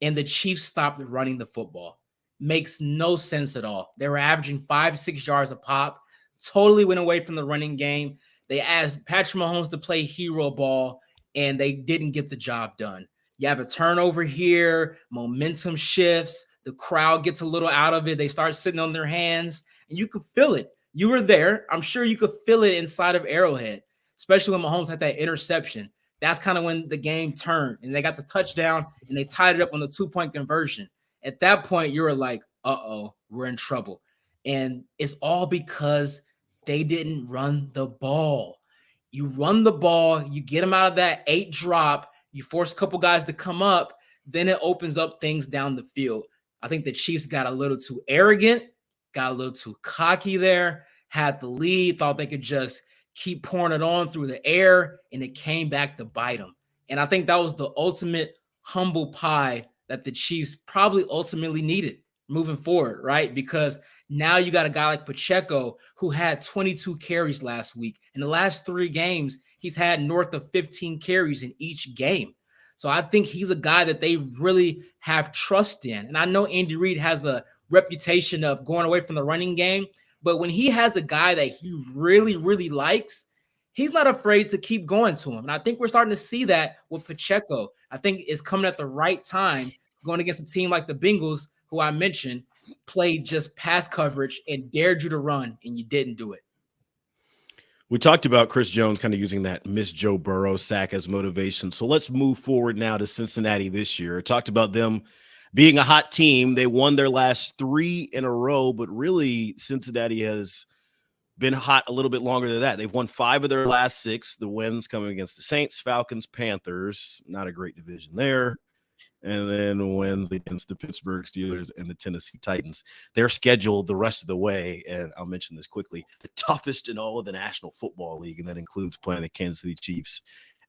and the Chiefs stopped running the football. Makes no sense at all. They were averaging 5-6 yards a pop, totally went away from the running game. They asked Patrick Mahomes to play hero ball, and they didn't get the job done. You have a turnover here, momentum shifts, the crowd gets a little out of it. They start sitting on their hands, and you could feel it. You were there. I'm sure you could feel it inside of Arrowhead, especially when Mahomes had that interception. That's kind of when the game turned, and they got the touchdown, and they tied it up on the 2-point conversion. At that point, you were like, uh-oh, we're in trouble. And it's all because they didn't run the ball. You run the ball, you get them out of that 8 drop, you force a couple guys to come up, then it opens up things down the field. I think the Chiefs got a little too arrogant, got a little too cocky there, had the lead, thought they could just keep pouring it on through the air, and it came back to bite them. And I think that was the ultimate humble pie that the Chiefs probably ultimately needed moving forward, right? Because now you got a guy like Pacheco who had 22 carries last week. In the last 3 games, he's had north of 15 carries in each game. So I think he's a guy that they really have trust in. And I know Andy Reid has a reputation of going away from the running game, but when he has a guy that he really, really likes, he's not afraid to keep going to him. And I think we're starting to see that with Pacheco. I think it's coming at the right time going against a team like the Bengals, who I mentioned, played just pass coverage and dared you to run, and you didn't do it. We talked about Chris Jones kind of using that Miss Joe Burrow sack as motivation. So let's move forward now to Cincinnati this year. I talked about them being a hot team. They won their last 3 in a row, but really Cincinnati has been hot a little bit longer than that. They've won 5 of their last 6. The wins coming against the Saints, Falcons, Panthers. Not a great division there. And then wins against the Pittsburgh Steelers and the Tennessee Titans. They're scheduled the rest of the way, and I'll mention this quickly, the toughest in all of the National Football League, and that includes playing the Kansas City Chiefs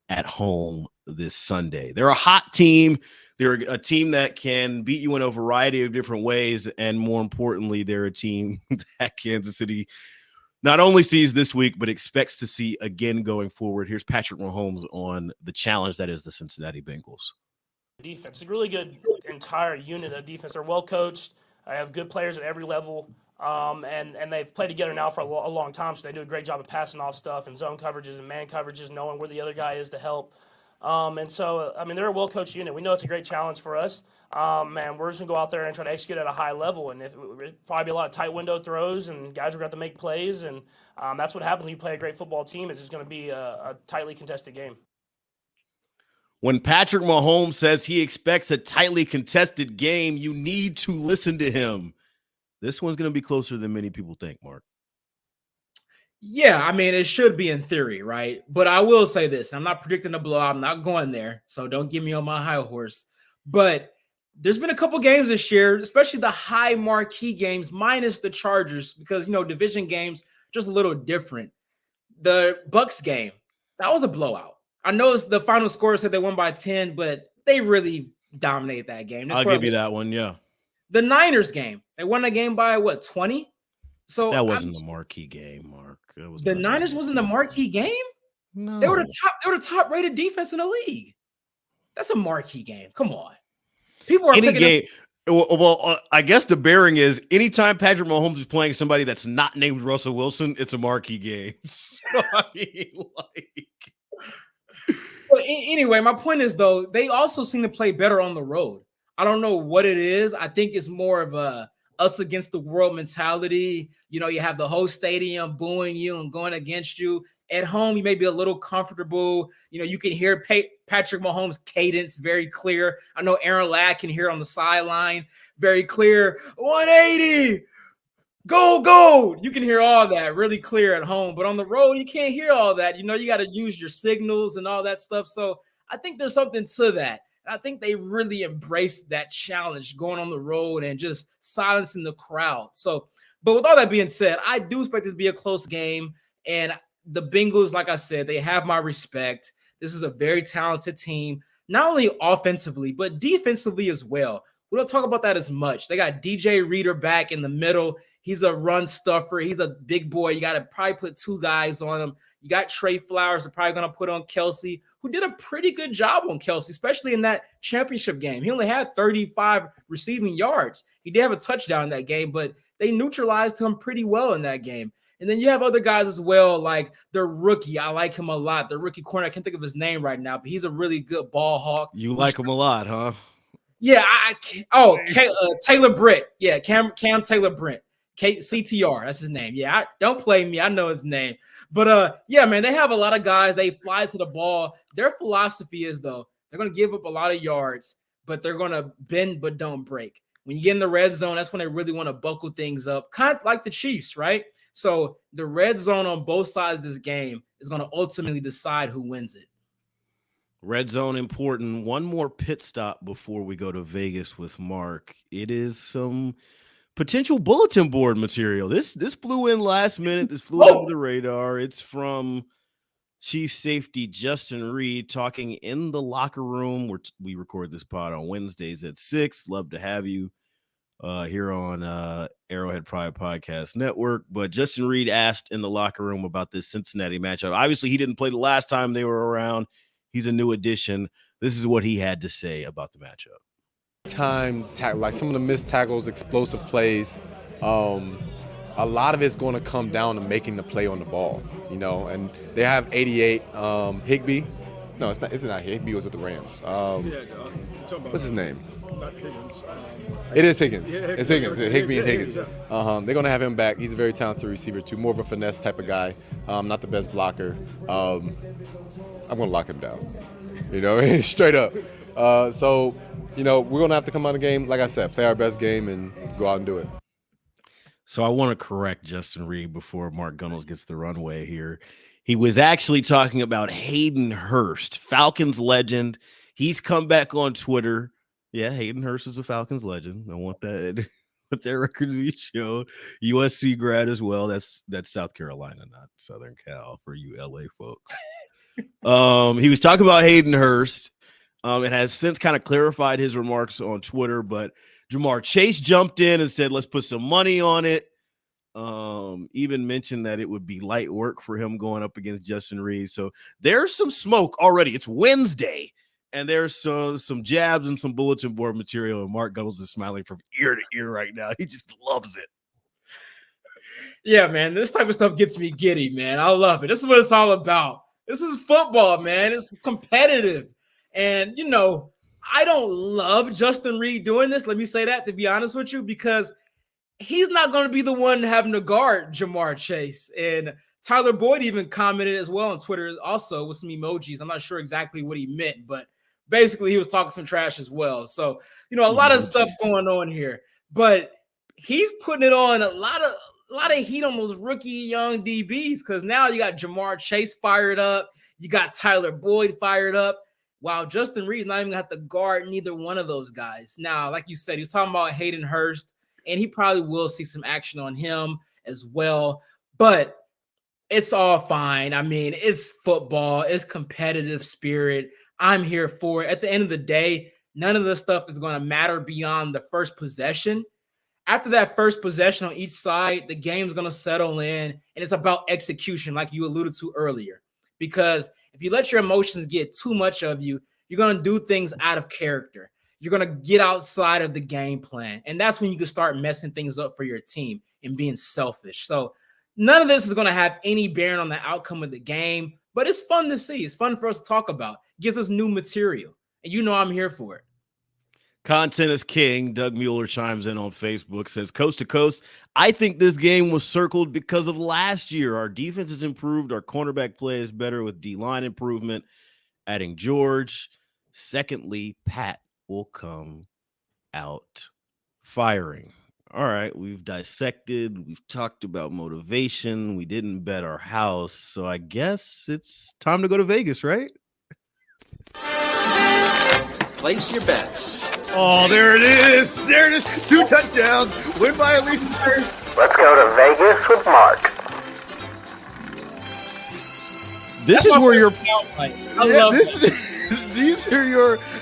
at home this Sunday. They're a hot team. They're a team that can beat you in a variety of different ways, and more importantly, they're a team that Kansas City not only sees this week, but expects to see again going forward. Here's Patrick Mahomes on the challenge that is the Cincinnati Bengals. Defense, a really good entire unit of defense. They're well coached. I have good players at every level, and they've played together now for a long time. So they do a great job of passing off stuff and zone coverages and man coverages, knowing where the other guy is to help. And so, I mean, they're a well coached unit. We know it's a great challenge for us, and we're just gonna go out there and try to execute at a high level. And it'll probably be a lot of tight window throws, and guys are going to have to make plays. And that's what happens when you play a great football team. It's just going to be a tightly contested game. When Patrick Mahomes says he expects a tightly contested game, you need to listen to him. This one's going to be closer than many people think, Mark. Yeah, I mean, it should be in theory, right? But I will say this. I'm not predicting a blowout. I'm not going there, so don't get me on my high horse. But there's been a couple games this year, especially the high marquee games, minus the Chargers, because, you know, division games, just a little different. The Bucs game, that was a blowout. I know the final score said they won by 10, but they really dominated that game. I'll give you that one, yeah. The Niners game, they won that game by, 20? So that wasn't the marquee game, Mark. The Niners wasn't the marquee game? No. They were the top-rated defense in the league. That's a marquee game. Come on. People are any game. I guess the bearing is anytime Patrick Mahomes is playing somebody that's not named Russell Wilson, it's a marquee game. So, I mean, like, But anyway, my point is, though, they also seem to play better on the road. I don't know what it is. I think it's more of a us against the world mentality. You know, you have the whole stadium booing you and going against you. At home, you may be a little comfortable. You know, you can hear Patrick Mahomes' cadence very clear. I know Aaron Ladd can hear on the sideline very clear. 180. Go. You can hear all that really clear at home, but on the road, you can't hear all that. You know, you got to use your signals and all that stuff. So I think there's something to that. And I think they really embraced that challenge going on the road and just silencing the crowd. So, but with all that being said, I do expect it to be a close game. And the Bengals, like I said, they have my respect. This is a very talented team, not only offensively, but defensively as well. We don't talk about that as much. They got DJ Reader back in the middle. He's a run stuffer. He's a big boy. You got to probably put 2 guys on him. You got Trey Flowers. They're probably going to put on Kelsey, who did a pretty good job on Kelsey, especially in that championship game. He only had 35 receiving yards. He did have a touchdown in that game, but they neutralized him pretty well in that game. And then you have other guys as well, like their rookie. I like him a lot. The rookie corner, I can't think of his name right now, but he's a really good ball hawk. You like him a lot, huh? Yeah, Taylor Britt. Yeah, Cam Taylor Britt. CTR, that's his name. Yeah, don't play me. I know his name. But yeah, man, they have a lot of guys. They fly to the ball. Their philosophy is, though, they're going to give up a lot of yards, but they're going to bend but don't break. When you get in the red zone, that's when they really want to buckle things up, kind of like the Chiefs, right? So the red zone on both sides of this game is going to ultimately decide who wins it. Red zone important. One more pit stop before we go to Vegas with Mark. It is some potential bulletin board material. This flew in last minute. This flew under the radar. It's from Chief Safety Justin Reid talking in the locker room. We record this pod on Wednesdays at 6. Love to have you here on Arrowhead Pride Podcast Network. But Justin Reid asked in the locker room about this Cincinnati matchup. Obviously, he didn't play the last time they were around. He's a new addition. This is what he had to say about the matchup. Like some of the missed tackles, explosive plays, a lot of it's going to come down to making the play on the ball, you know. And they have 88 Higbee. No, it's not. Higbee was with the Rams. What's his name? Not Higgins. It is Higgins. Yeah, it's Higgins. Higbee and Higgins. They're going to have him back. He's a very talented receiver too. More of a finesse type of guy. Not the best blocker. I'm going to lock him down. You know, straight up. So, you know, we're going to have to come out of the game, like I said, play our best game and go out and do it. So I want to correct Justin Reid before Mark Gunnels gets the runway here. He was actually talking about Hayden Hurst, Falcons legend. He's come back on Twitter. Yeah, Hayden Hurst is a Falcons legend. I want that record to be shown. USC grad as well. That's South Carolina, not Southern Cal for you LA folks. He was talking about Hayden Hurst. It has since kind of clarified his remarks on Twitter, but Jamar Chase jumped in and said, let's put some money on it. Even mentioned that it would be light work for him going up against Justin Reid. So there's some smoke already. It's Wednesday, and there's some jabs and some bulletin board material, and Mark Gunnels is smiling from ear to ear right now. He just loves it. Yeah, man, this type of stuff gets me giddy, man. I love it. This is what it's all about. This is football, man. It's competitive. And, you know, I don't love Justin Reid doing this. Let me say that, to be honest with you, because he's not going to be the one having to guard Jamar Chase. And Tyler Boyd even commented as well on Twitter also with some emojis. I'm not sure exactly what he meant, but basically he was talking some trash as well. So, you know, a lot of stuff's going on here. But he's putting it on a lot of heat on those rookie young DBs, because now you got Jamar Chase fired up. You got Tyler Boyd fired up. Wow, Justin Reid's not even going to have to guard neither one of those guys. Now, like you said, he was talking about Hayden Hurst, and he probably will see some action on him as well. But it's all fine. I mean, it's football. It's competitive spirit. I'm here for it. At the end of the day, none of this stuff is going to matter beyond the first possession. After that first possession on each side, the game's going to settle in, and it's about execution, like you alluded to earlier. Because if you let your emotions get too much of you, you're going to do things out of character. you're going to get outside of the game plan. And that's when you can start messing things up for your team and being selfish. So none of this is going to have any bearing on the outcome of the game, but it's fun to see. It's fun for us to talk about. It gives us new material. And you know I'm here for it. Content is king. Doug Mueller chimes in on Facebook, says, coast to coast, I think this game was circled because of last year. Our defense has improved. Our cornerback play is better with D-line improvement, adding George. Secondly, Pat will come out firing. All right, we've dissected, we've talked about motivation, we didn't bet our house, so I guess it's time to go to Vegas, right? Place your bets. Oh, there it is. There it is. 2 touchdowns. Win by at least 2. Let's go to Vegas with Mark. This is where you're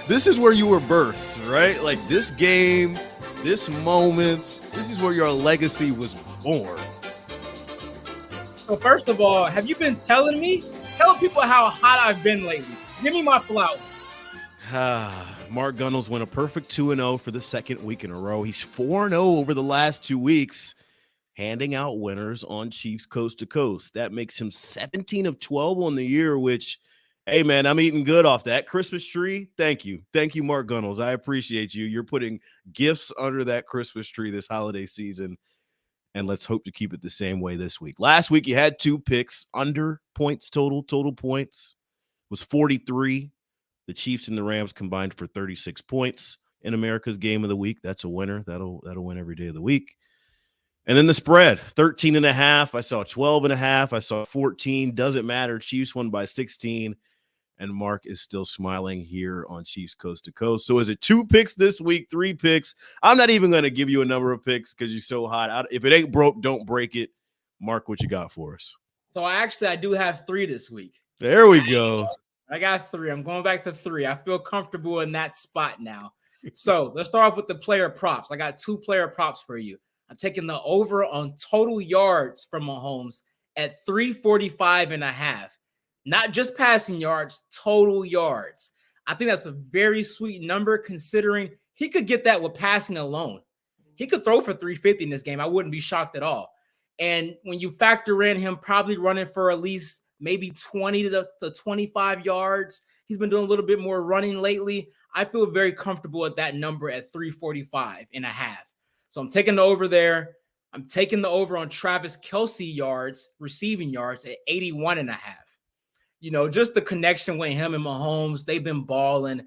this is where you were birthed, right? Like this game, this moment, this is where your legacy was born. So first of all, have you been telling me? Tell people how hot I've been lately. Give me my flowers. Mark Gunnels went a perfect 2-0 for the second week in a row. He's 4-0 over the last 2 weeks, handing out winners on Chiefs Coast to Coast. That makes him 17 of 12 on the year, which, hey, man, I'm eating good off that Christmas tree. Thank you. Thank you, Mark Gunnels. I appreciate you. You're putting gifts under that Christmas tree this holiday season, and let's hope to keep it the same way this week. Last week, you had 2 picks under points total. Total points was 43. The Chiefs and the Rams combined for 36 points in America's Game of the Week. That's a winner. That'll win every day of the week. And then the spread, 13.5. I saw 12.5. I saw 14. Doesn't matter. Chiefs won by 16. And Mark is still smiling here on Chiefs Coast to Coast. So is it 2 picks this week, 3 picks? I'm not even going to give you a number of picks because you're so hot. If it ain't broke, don't break it. Mark, what you got for us? So I do have 3 this week. There we go. I got 3. I'm going back to 3. I feel comfortable in that spot now. So let's start off with the player props. I got 2 player props for you. I'm taking the over on total yards from Mahomes at 345.5. Not just passing yards, total yards. I think that's a very sweet number considering he could get that with passing alone. He could throw for 350 in this game. I wouldn't be shocked at all. And when you factor in him probably running for at least maybe 20 to 25 yards. He's been doing a little bit more running lately. I feel very comfortable at that number at 345.5. So I'm taking the over there. I'm taking the over on Travis Kelce yards, receiving yards at 81.5. You know, just the connection with him and Mahomes, they've been balling.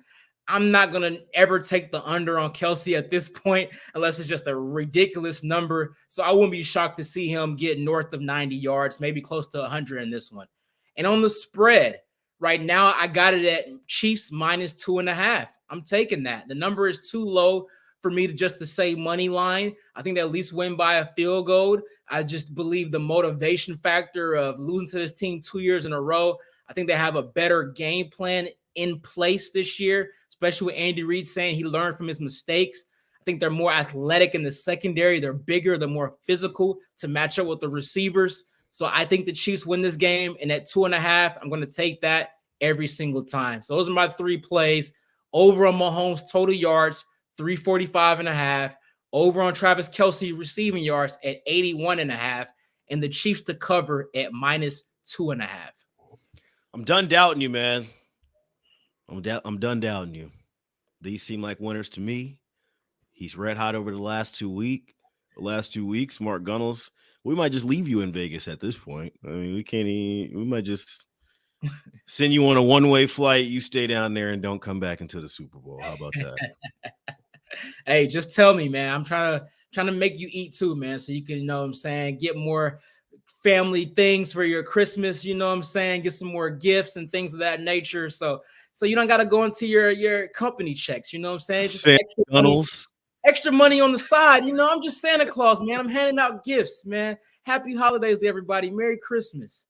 I'm not going to ever take the under on Kelce at this point unless it's just a ridiculous number. So I wouldn't be shocked to see him get north of 90 yards, maybe close to 100 in this one. And on the spread, right now, I got it at Chiefs minus 2.5. I'm taking that. The number is too low for me to say money line. I think they at least win by a field goal. I just believe the motivation factor of losing to this team 2 years in a row. I think they have a better game plan in place this year, especially with Andy Reid saying he learned from his mistakes. I think they're more athletic in the secondary. They're bigger. They're more physical to match up with the receivers. So I think the Chiefs win this game. And at 2.5, I'm going to take that every single time. So those are my 3 plays. Over on Mahomes total yards, 345.5. Over on Travis Kelce receiving yards at 81.5. And the Chiefs to cover at minus 2.5. I'm done doubting you, man. I'm done doubting you. These seem like winners to me. He's red hot over the last 2 weeks. Mark Gunnels. We might just leave you in Vegas at this point. I mean, we might just send you on a one-way flight. You stay down there and don't come back until the Super Bowl. How about that? Hey, just tell me, man. I'm trying to make you eat too, man, so you can, you know what I'm saying, get more family things for your Christmas, you know what I'm saying, get some more gifts and things of that nature. So you don't got to go into your company checks, you know what I'm saying? Just extra money on the side. You know, I'm just Santa Claus, man. I'm handing out gifts, man. Happy holidays to everybody. Merry Christmas.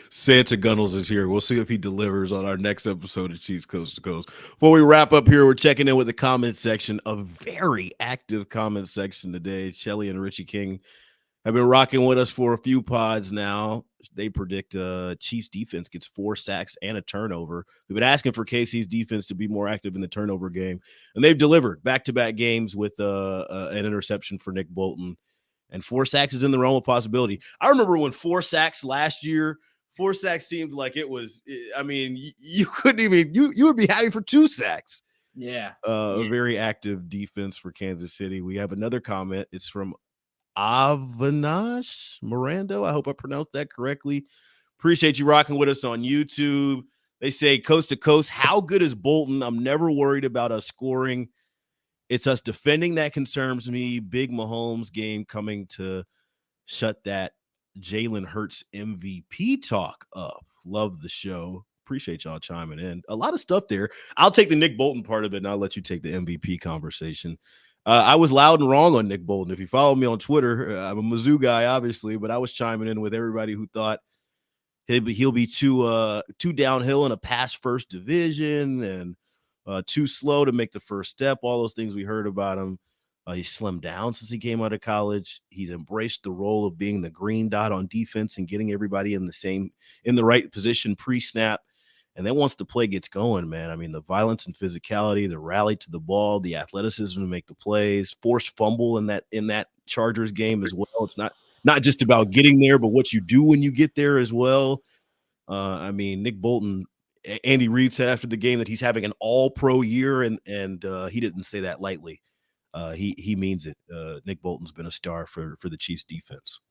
Santa Gunnels is here. We'll see if he delivers on our next episode of Chiefs Coast to Coast. Before we wrap up here, we're checking in with the comment section. A very active comment section today. Shelly and Richie King have been rocking with us for a few pods now. They predict Chiefs defense gets 4 sacks and a turnover. We've been asking for KC's defense to be more active in the turnover game, and they've delivered back-to-back games with an interception for Nick Bolton. And 4 sacks is in the realm of possibility. I remember when 4 sacks last year, 4 sacks seemed like it was, I mean, you couldn't even, you would be happy for 2 sacks. Yeah. A very active defense for Kansas City. We have another comment. It's from Avinash Mirando. I hope I pronounced that correctly. Appreciate you rocking with us on YouTube. They say coast to coast, how good is Bolton? I'm never worried about us scoring. It's us defending that concerns me. Big Mahomes game coming to shut that Jalen Hurts MVP talk up. Love the show. Appreciate y'all chiming in. A lot of stuff there. I'll take the Nick Bolton part of it, and I'll let you take the MVP conversation. I was loud and wrong on Nick Bolton. If you follow me on Twitter, I'm a Mizzou guy, obviously, but I was chiming in with everybody who thought he'll be too downhill in a pass-first division and too slow to make the first step. All those things we heard about him. He's slimmed down since he came out of college. He's embraced the role of being the green dot on defense and getting everybody in the right position pre-snap. And then once the play gets going, man, I mean, the violence and physicality, the rally to the ball, the athleticism to make the plays, forced fumble in that Chargers game as well. It's not just about getting there, but what you do when you get there as well. I mean, Nick Bolton, Andy Reid said after the game that he's having an all-pro year, and he didn't say that lightly. He means it. Nick Bolton's been a star for the Chiefs defense.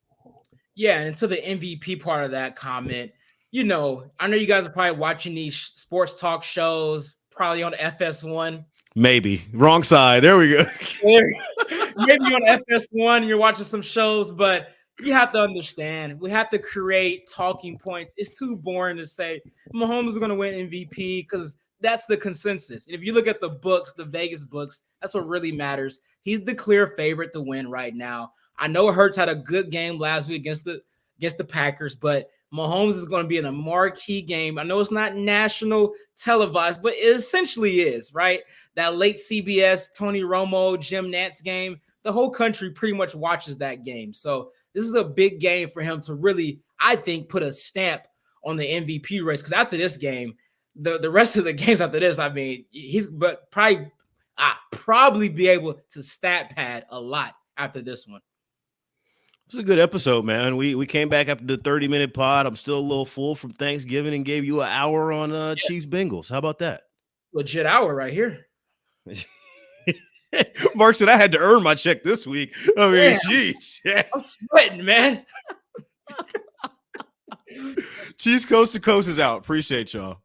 Yeah, and to the MVP part of that comment, I know you guys are probably watching these sports talk shows, probably on FS1. Maybe. Wrong side. There we go. Maybe on FS1, you're watching some shows, but you have to understand, we have to create talking points. It's too boring to say Mahomes is going to win MVP because that's the consensus. And if you look at the books, the Vegas books, that's what really matters. He's the clear favorite to win right now. I know Hurts had a good game last week against the Packers, but Mahomes is going to be in a marquee game. I know it's not national televised, but it essentially is, right? That late CBS, Tony Romo, Jim Nantz game, the whole country pretty much watches that game. So this is a big game for him to really, I think, put a stamp on the MVP race. Because after this game, the rest of the games after this, I mean, he's probably be able to stat pad a lot after this one. This is a good episode, man. We came back after the 30-minute pod. I'm still a little full from Thanksgiving and gave you an hour on Chiefs Bengals. How about that? Legit hour right here. Mark said I had to earn my check this week. I mean, geez. Yeah. I'm sweating, man. Chiefs Coast to Coast is out. Appreciate y'all.